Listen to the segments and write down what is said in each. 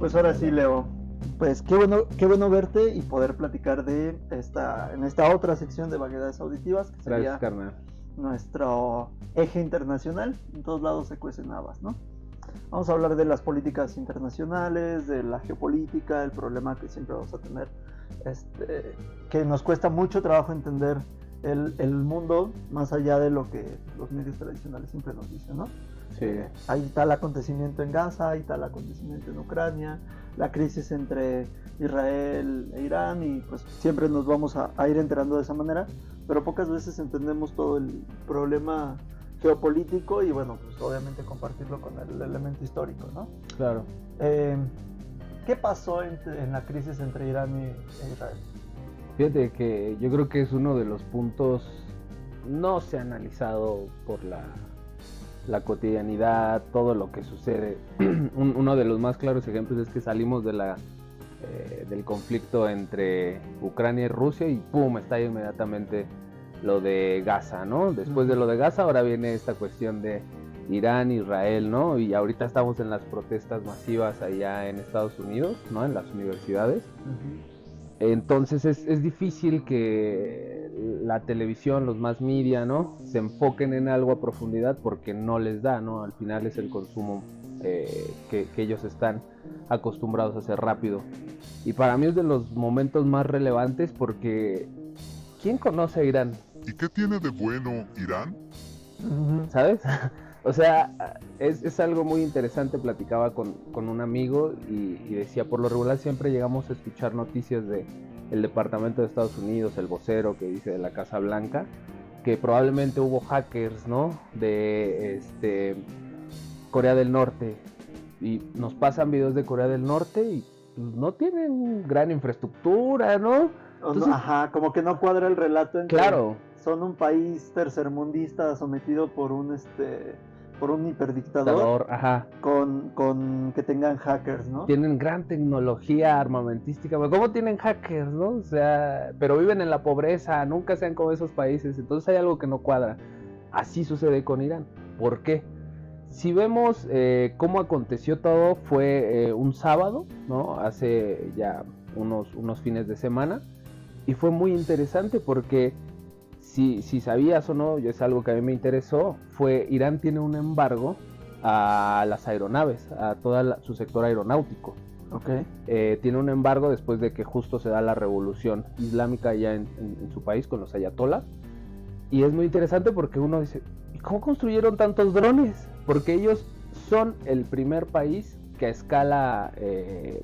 Pues ahora sí, Leo. Pues qué bueno verte y poder platicar en esta otra sección de vaguedades auditivas, que sería Gracias, carnal. nuestro eje internacional. En todos lados se cuecen habas, ¿no? Vamos a hablar de las políticas internacionales, de la geopolítica, el problema que siempre vamos a tener, que nos cuesta mucho trabajo entender el mundo más allá de lo que los medios tradicionales siempre nos dicen, ¿no? Sí. Ahí está el acontecimiento en Gaza, ahí está el acontecimiento en Ucrania, la crisis entre Israel e Irán, y pues siempre nos vamos a ir enterando de esa manera, pero pocas veces entendemos todo el problema geopolítico y bueno, pues obviamente compartirlo con el elemento histórico, ¿no? Claro. ¿Qué pasó en la crisis entre Irán e Israel? Fíjate que yo creo que es uno de los puntos no se ha analizado por la cotidianidad, todo lo que sucede. Uno de los más claros ejemplos es que salimos del conflicto entre Ucrania y Rusia y ¡pum! Estalla inmediatamente lo de Gaza, ¿no? Después de lo de Gaza ahora viene esta cuestión de Irán, Israel, ¿no? Y ahorita estamos en las protestas masivas allá en Estados Unidos, ¿no? En las universidades. Entonces es difícil que la televisión, los mass media, ¿no? Se enfoquen en algo a profundidad porque no les da, ¿no? Al final es el consumo que ellos están acostumbrados a hacer rápido. Y para mí es de los momentos más relevantes porque ¿quién conoce a Irán? ¿Y qué tiene de bueno Irán? ¿Sabes? O sea, es algo muy interesante. Platicaba con un amigo y decía, por lo regular siempre llegamos a escuchar noticias de el Departamento de Estados Unidos, el vocero que dice de la Casa Blanca, que probablemente hubo hackers, ¿no? De Corea del Norte, y nos pasan videos de Corea del Norte y pues, no tienen gran infraestructura, ¿no? Entonces, ajá, como que no cuadra el relato entre claro. Son un país tercermundista sometido por un hiperdictador, ajá, con que tengan hackers, ¿no? Tienen gran tecnología armamentística, pero ¿cómo tienen hackers, no? O sea, pero viven en la pobreza, nunca sean como esos países, entonces hay algo que no cuadra. Así sucede con Irán. ¿Por qué? Si vemos cómo aconteció todo, fue un sábado, ¿no? Hace ya unos fines de semana, y fue muy interesante porque si sabías o no, es algo que a mí me interesó, Irán tiene un embargo a las aeronaves, a todo su sector aeronáutico. Okay. Tiene un embargo después de que justo se da la revolución islámica allá en su país con los ayatolás. Y es muy interesante porque uno dice, ¿y cómo construyeron tantos drones? Porque ellos son el primer país que a escala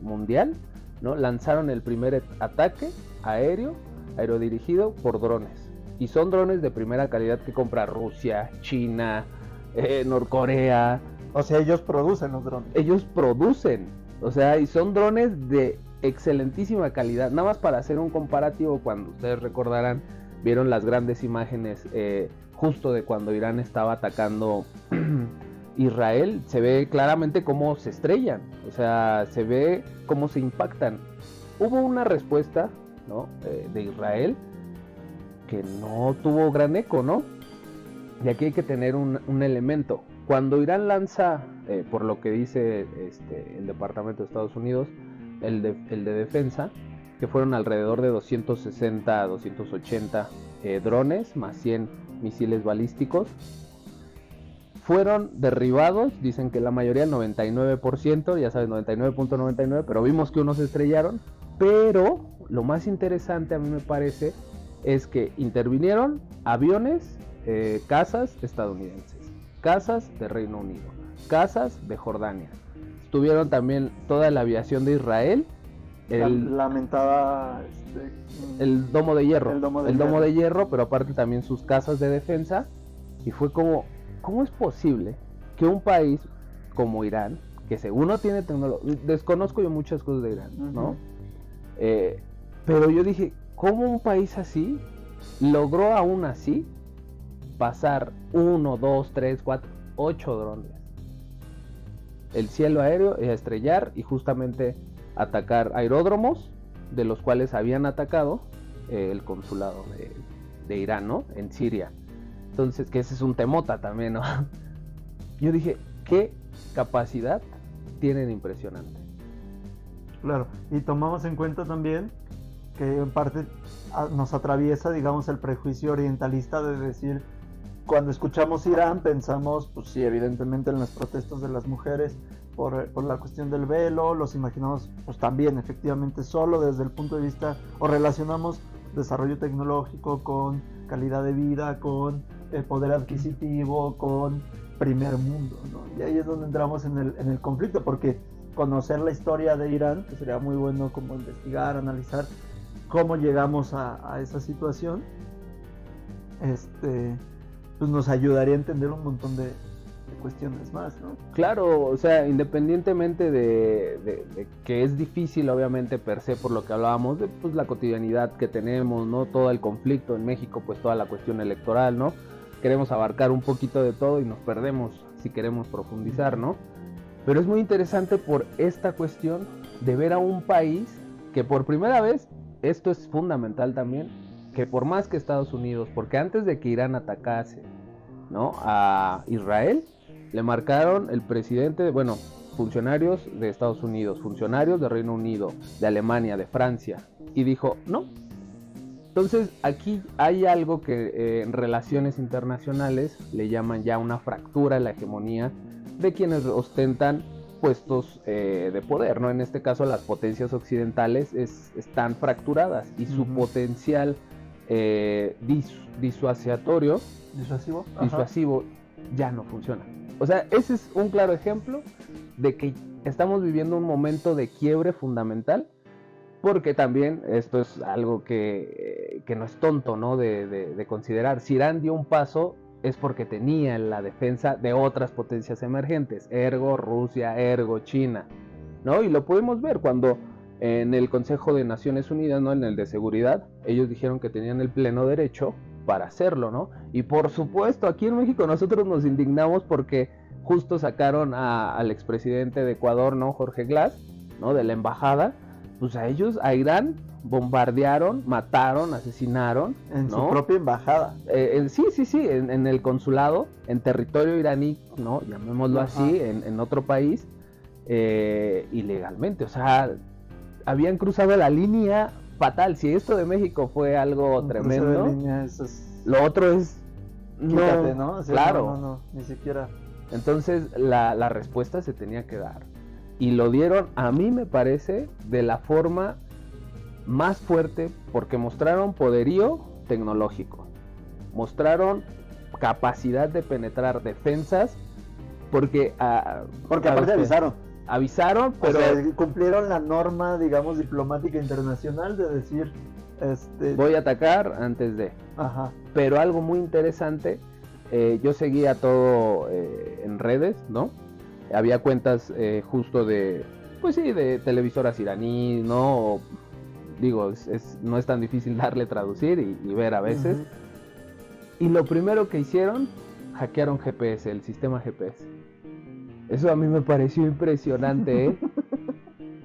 mundial, ¿no? Lanzaron el primer ataque aerodirigido por drones. Y son drones de primera calidad que compra Rusia, China, Norcorea. O sea, ellos producen los drones. Ellos producen, o sea, y son drones de excelentísima calidad. Nada más para hacer un comparativo, cuando ustedes recordarán, vieron las grandes imágenes justo de cuando Irán estaba atacando Israel, se ve claramente cómo se estrellan, o sea, se ve cómo se impactan. Hubo una respuesta, ¿no? De Israel que no tuvo gran eco, ¿no? Y aquí hay que tener un elemento. Cuando Irán lanza, por lo que dice el Departamento de Estados Unidos, el de defensa, que fueron alrededor de 260 a 280 drones, más 100 misiles balísticos, fueron derribados, dicen que la mayoría, el 99%, ya sabes, 99.99, pero vimos que unos estrellaron. Pero lo más interesante a mí me parece es que intervinieron aviones, cazas estadounidenses, cazas de Reino Unido, cazas de Jordania. Estuvieron también toda la aviación de Israel, lamentada el domo de hierro, el domo de hierro, pero aparte también sus casas de defensa. Y fue como, ¿cómo es posible que un país como Irán, que según no tiene tecnología, desconozco yo muchas cosas de Irán, ¿no? Pero yo dije, ¿cómo un país así logró aún así pasar 1, 2, 3, 4, 8 drones, el cielo aéreo, y a estrellar y justamente atacar aeródromos de los cuales habían atacado el consulado de Irán, ¿no? En Siria. Entonces, que ese es un temota también, ¿no? Yo dije, qué capacidad tienen impresionante. Claro, y tomamos en cuenta también que en parte nos atraviesa, digamos, el prejuicio orientalista de decir, cuando escuchamos Irán pensamos, pues sí, evidentemente en las protestas de las mujeres por la cuestión del velo, los imaginamos pues también efectivamente solo desde el punto de vista, o relacionamos desarrollo tecnológico con calidad de vida, con poder adquisitivo, con primer mundo, ¿no? Y ahí es donde entramos en el conflicto, porque conocer la historia de Irán, que sería muy bueno como investigar, analizar cómo llegamos a esa situación, pues nos ayudaría a entender un montón de cuestiones más, ¿no? Claro, o sea, independientemente de que es difícil, obviamente, per se, por lo que hablábamos, de pues la cotidianidad que tenemos, ¿no? Todo el conflicto en México, pues toda la cuestión electoral, ¿no? Queremos abarcar un poquito de todo y nos perdemos si queremos profundizar, ¿no? Pero es muy interesante por esta cuestión de ver a un país que por primera vez, esto es fundamental también, que por más que Estados Unidos, porque antes de que Irán atacase, ¿no?, a Israel, le marcaron el presidente, bueno, funcionarios de Estados Unidos, funcionarios de Reino Unido, de Alemania, de Francia, y dijo, no. Entonces aquí hay algo que en relaciones internacionales le llaman ya una fractura en la hegemonía de quienes ostentan puestos de poder, ¿no? En este caso las potencias occidentales están fracturadas y su potencial disuasivo ya no funciona. O sea, ese es un claro ejemplo de que estamos viviendo un momento de quiebre fundamental, porque también esto es algo que no es tonto, ¿no? de considerar. Si Irán dio un paso es porque tenía la defensa de otras potencias emergentes, ergo Rusia, ergo China, ¿no? Y lo podemos ver cuando en el Consejo de Naciones Unidas, ¿no?, en el de seguridad, ellos dijeron que tenían el pleno derecho para hacerlo, ¿no? Y por supuesto, aquí en México nosotros nos indignamos porque justo sacaron al expresidente de Ecuador, ¿no?, Jorge Glass, ¿no?, de la embajada. Pues a ellos, a Irán, bombardearon, mataron, asesinaron. En ¿no?, su propia embajada. Sí, en el consulado, en territorio iraní, ¿no?, llamémoslo así, en otro país, ilegalmente. O sea, habían cruzado la línea fatal. Si esto de México fue algo tremendo, línea, lo otro es... Quítate, ¿no? O sea, claro. No, ni siquiera. Entonces la respuesta se tenía que dar. Y lo dieron, a mí me parece, de la forma más fuerte, porque mostraron poderío tecnológico, mostraron capacidad de penetrar defensas, porque aparte avisaron, pero o sea, cumplieron la norma, digamos, diplomática internacional de decir, voy a atacar antes de. Ajá. Pero algo muy interesante, yo seguía todo en redes, ¿no? Había cuentas justo de, pues sí, de televisoras iraníes, ¿no? O, digo, no es tan difícil darle traducir y ver a veces. Y lo primero que hicieron, hackearon GPS, el sistema GPS. Eso a mí me pareció impresionante, ¿eh?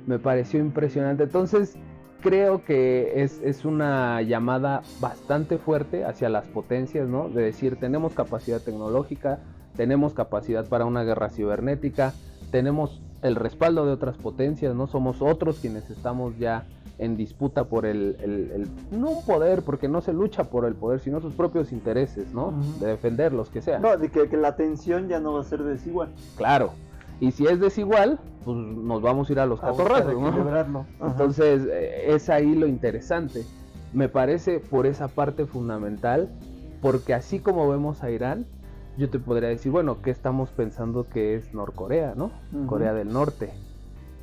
Me pareció impresionante. Entonces, creo que es una llamada bastante fuerte hacia las potencias, ¿no? De decir, tenemos capacidad tecnológica, tenemos capacidad para una guerra cibernética, tenemos el respaldo de otras potencias, ¿no? Somos otros quienes estamos ya en disputa por no un poder, porque no se lucha por el poder, sino sus propios intereses, ¿no? De defender los que sean. No, de que la tensión ya no va a ser desigual. Claro. Y si es desigual, pues nos vamos a ir a los catorrazos, ¿no? Entonces, es ahí lo interesante. Me parece por esa parte fundamental, porque así como vemos a Irán, yo te podría decir, bueno, ¿qué estamos pensando que es Norcorea, ¿no? Corea del Norte,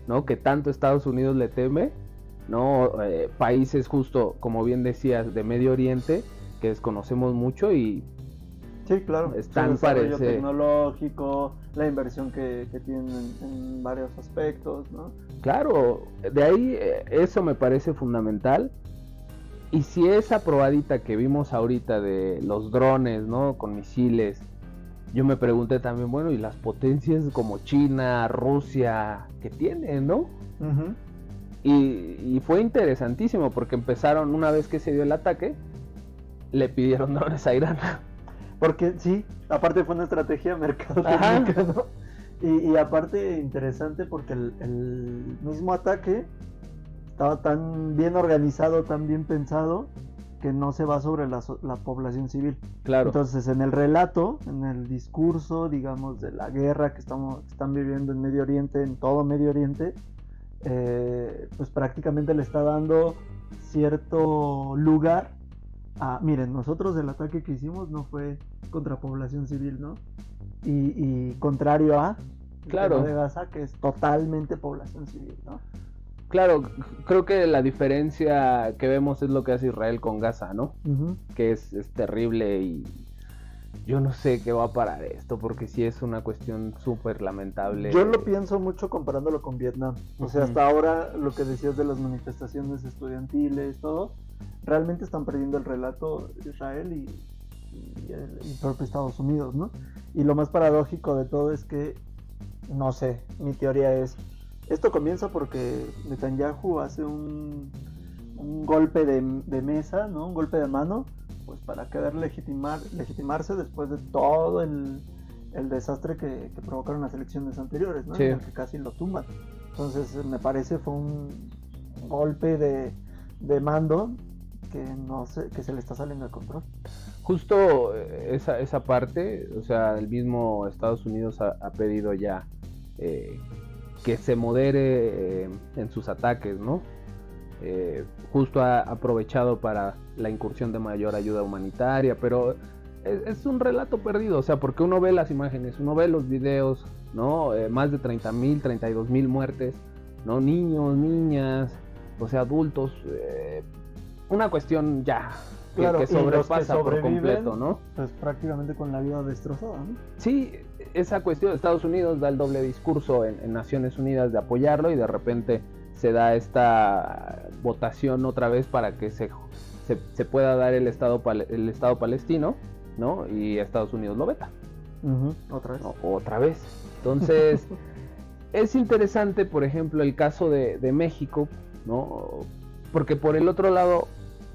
¿no? Que tanto Estados Unidos le teme, ¿no? Países justo, como bien decías, de Medio Oriente, que desconocemos mucho y... Sí, claro. Están, el desarrollo tecnológico, la inversión que tienen en varios aspectos, ¿no? Claro, de ahí eso me parece fundamental. Y si esa probadita que vimos ahorita de los drones, ¿no? Con misiles, yo me pregunté también, bueno, ¿y las potencias como China, Rusia, qué tienen, no? Y fue interesantísimo porque empezaron, una vez que se dio el ataque, le pidieron drones a Irán. Porque sí, aparte fue una estrategia mercadológica, ¿no? Y aparte interesante porque el mismo ataque estaba tan bien organizado, tan bien pensado, que no se va sobre la población civil. Claro. Entonces, en el relato, en el discurso, digamos, de la guerra que están viviendo en Medio Oriente, en todo Medio Oriente, pues prácticamente le está dando cierto lugar a, miren, nosotros el ataque que hicimos no fue contra población civil, ¿no? Y contrario a Claro. de Gaza, que es totalmente población civil, ¿no? Claro, creo que la diferencia que vemos es lo que hace Israel con Gaza, ¿no? Uh-huh. Que es terrible y yo no sé qué va a parar esto, porque sí es una cuestión súper lamentable. Yo lo pienso mucho comparándolo con Vietnam. O sea, hasta ahora lo que decías de las manifestaciones estudiantiles, todo, realmente están perdiendo el relato Israel y el propio Estados Unidos, ¿no? Y lo más paradójico de todo es que, no sé, mi teoría es, esto comienza porque Netanyahu hace un golpe de mesa, ¿no? Un golpe de mano, pues para querer legitimarse después de todo el desastre que provocaron las elecciones anteriores, ¿no? Sí. En el que casi lo tumban. Entonces me parece fue un golpe de mando que no sé, que se le está saliendo de control. Justo esa parte, o sea, el mismo Estados Unidos ha pedido ya que se modere en sus ataques, ¿no? Justo ha aprovechado para la incursión de mayor ayuda humanitaria, pero es un relato perdido, o sea, porque uno ve las imágenes, uno ve los videos, ¿no? Más de 30,000, 32,000 muertes, ¿no? Niños, niñas, o sea, adultos, una cuestión ya Claro, que sobrepasa por completo, ¿no? Pues prácticamente con la vida destrozada, ¿no? Sí, esa cuestión, Estados Unidos da el doble discurso en Naciones Unidas de apoyarlo y de repente se da esta votación otra vez para que se pueda dar el Estado palestino, ¿no? Y Estados Unidos lo veta. Otra vez. Otra vez. Entonces, es interesante, por ejemplo, el caso de México, ¿no? Porque por el otro lado,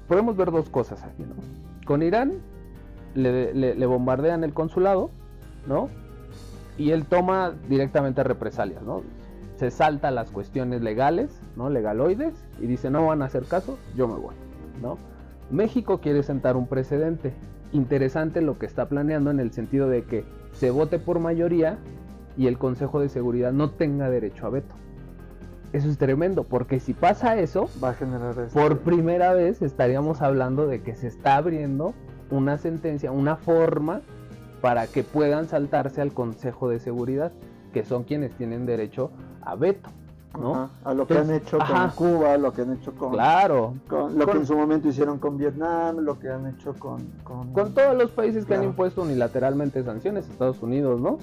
podemos ver dos cosas aquí, ¿no? Con Irán le bombardean el consulado, ¿no? Y él toma directamente represalias, ¿no? Se salta las cuestiones legales, ¿no? Legaloides, y dice, no van a hacer caso, yo me voy, ¿no? México quiere sentar un precedente. Interesante lo que está planeando en el sentido de que se vote por mayoría y el Consejo de Seguridad no tenga derecho a veto. Eso es tremendo, porque si pasa eso, va a generar por primera vez estaríamos hablando de que se está abriendo una sentencia, una forma para que puedan saltarse al Consejo de Seguridad, que son quienes tienen derecho a veto, ¿no? Ajá, a lo que han hecho con Cuba, lo que han hecho con... Claro. Lo que en su momento hicieron con Vietnam, lo que han hecho con todos los países que han impuesto unilateralmente sanciones, Estados Unidos, ¿no?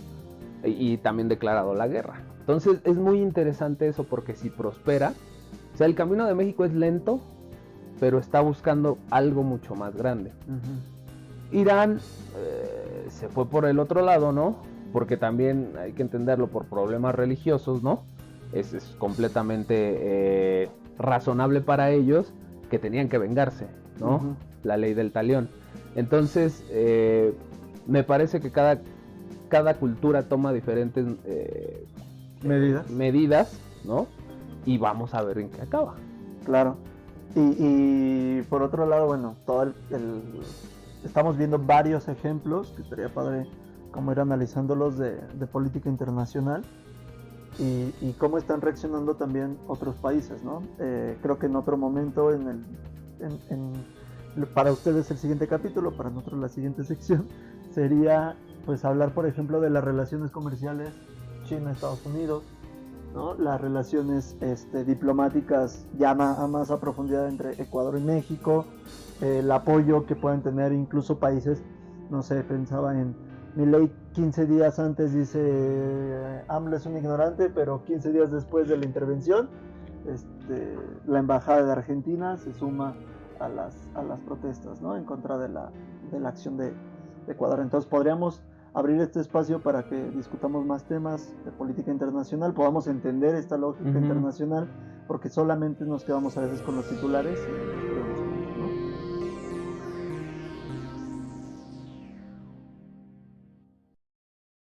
Y también declarado la guerra. Entonces es muy interesante eso porque si prospera, o sea, el camino de México es lento, pero está buscando algo mucho más grande. Irán se fue por el otro lado, ¿no? Porque también hay que entenderlo por problemas religiosos, ¿no? Es completamente razonable para ellos que tenían que vengarse, ¿no? La ley del talión. Entonces, me parece que cada cultura toma diferentes medidas, ¿no? Y vamos a ver en qué acaba. Claro. Y por otro lado, bueno, estamos viendo varios ejemplos, que estaría padre como ir analizándolos de política internacional y cómo están reaccionando también otros países, ¿no? Creo que en otro momento, para ustedes el siguiente capítulo, para nosotros la siguiente sección, sería pues hablar, por ejemplo, de las relaciones comerciales China-Estados Unidos, ¿no? Las relaciones diplomáticas ya a más a profundidad entre Ecuador y México, el apoyo que pueden tener incluso países, no sé, pensaba en Milei 15 días antes dice AMLO es un ignorante, pero 15 días después de la intervención, la embajada de Argentina se suma a las protestas, ¿no? En contra de la acción de Ecuador. Entonces podríamos abrir este espacio para que discutamos más temas de política internacional, podamos entender esta lógica internacional, porque solamente nos quedamos a veces con los titulares y